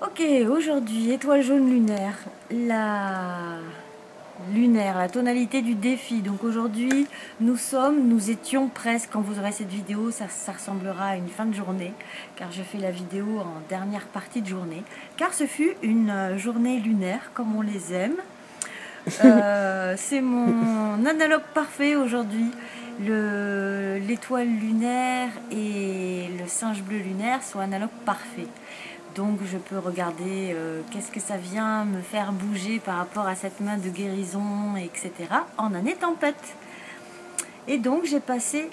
Ok, aujourd'hui, étoile jaune lunaire, la tonalité du défi. Donc aujourd'hui, nous étions presque, quand vous aurez cette vidéo, ça ressemblera à une fin de journée, car je fais la vidéo en dernière partie de journée, car ce fut une journée lunaire, comme on les aime. C'est mon analogue parfait aujourd'hui. L'étoile lunaire et le singe bleu lunaire sont analogues parfaits. Donc je peux regarder qu'est-ce que ça vient me faire bouger par rapport à cette main de guérison, etc. en année tempête. Et donc j'ai passé...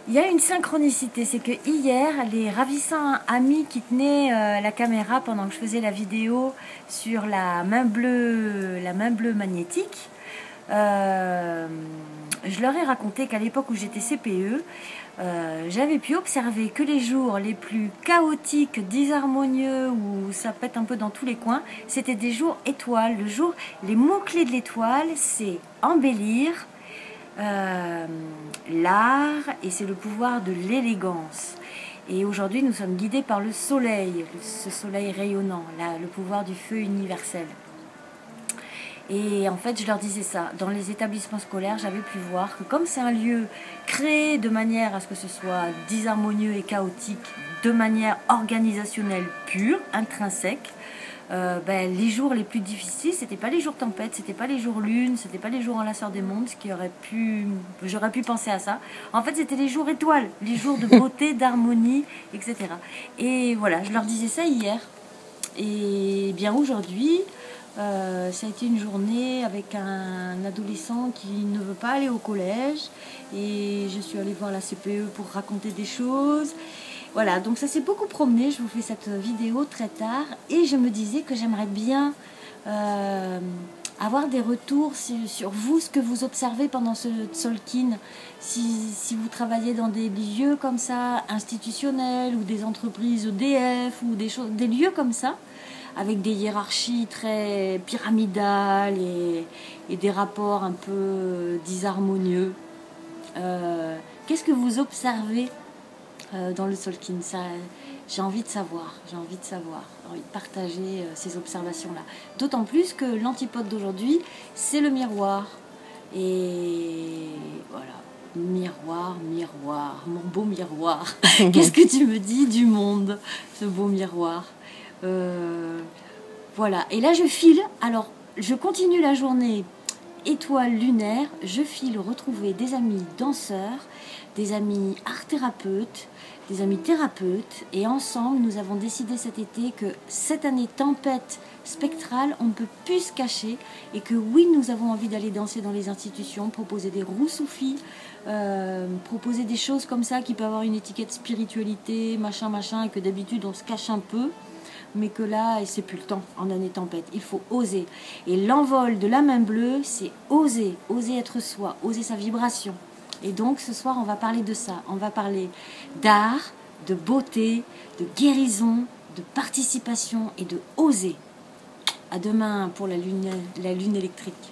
Il y a une synchronicité, c'est que hier, les ravissants amis qui tenaient la caméra pendant que je faisais la vidéo sur la main bleue magnétique, je leur ai raconté qu'à l'époque où j'étais CPE, j'avais pu observer que les jours les plus chaotiques, disharmonieux, où ça pète un peu dans tous les coins, c'était des jours étoiles. Le jour, les mots-clés de l'étoile, c'est embellir, l'art, et c'est le pouvoir de l'élégance. Et aujourd'hui, nous sommes guidés par le soleil, ce soleil rayonnant, le pouvoir du feu universel. Et en fait, je leur disais ça. Dans les établissements scolaires, j'avais pu voir que comme c'est un lieu créé de manière à ce que ce soit disharmonieux et chaotique, de manière organisationnelle pure, intrinsèque, les jours les plus difficiles, c'était pas les jours tempête, c'était pas les jours lune, c'était pas les jours enlaceurs des mondes, j'aurais pu penser à ça. En fait, c'était les jours étoiles, les jours de beauté, d'harmonie, etc. Et voilà, je leur disais ça hier. Et bien aujourd'hui, ça a été une journée avec un adolescent qui ne veut pas aller au collège, et je suis allée voir la CPE pour raconter des choses. Voilà, donc ça s'est beaucoup promené. Je vous fais cette vidéo très tard et je me disais que j'aimerais bien avoir des retours sur vous, ce que vous observez pendant ce Tzolk'in. Si vous travaillez dans des lieux comme ça, institutionnels, ou des entreprises EDF, ou des lieux comme ça, avec des hiérarchies très pyramidales et des rapports un peu disharmonieux. Qu'est-ce que vous observez dans le Tzolk'in? J'ai envie de savoir, j'ai envie de partager ces observations-là. D'autant plus que l'antipode d'aujourd'hui, c'est le miroir. Et voilà, miroir, mon beau miroir. Qu'est-ce que tu me dis du monde, ce beau miroir? Voilà, et là je file, alors je continue la journée étoile lunaire, je file retrouver des amis danseurs, des amis art-thérapeutes, des amis thérapeutes, et ensemble nous avons décidé cet été que cette année tempête spectrale, on ne peut plus se cacher, et que oui, nous avons envie d'aller danser dans les institutions, proposer des roussoufis, proposer des choses comme ça qui peuvent avoir une étiquette spiritualité, machin, et que d'habitude on se cache un peu, mais que là, et c'est plus le temps en année tempête, il faut oser. Et l'envol de la main bleue, c'est oser être soi, oser sa vibration. Et donc ce soir, on va parler de ça. On va parler d'art, de beauté, de guérison, de participation et de oser. À demain pour la lune électrique.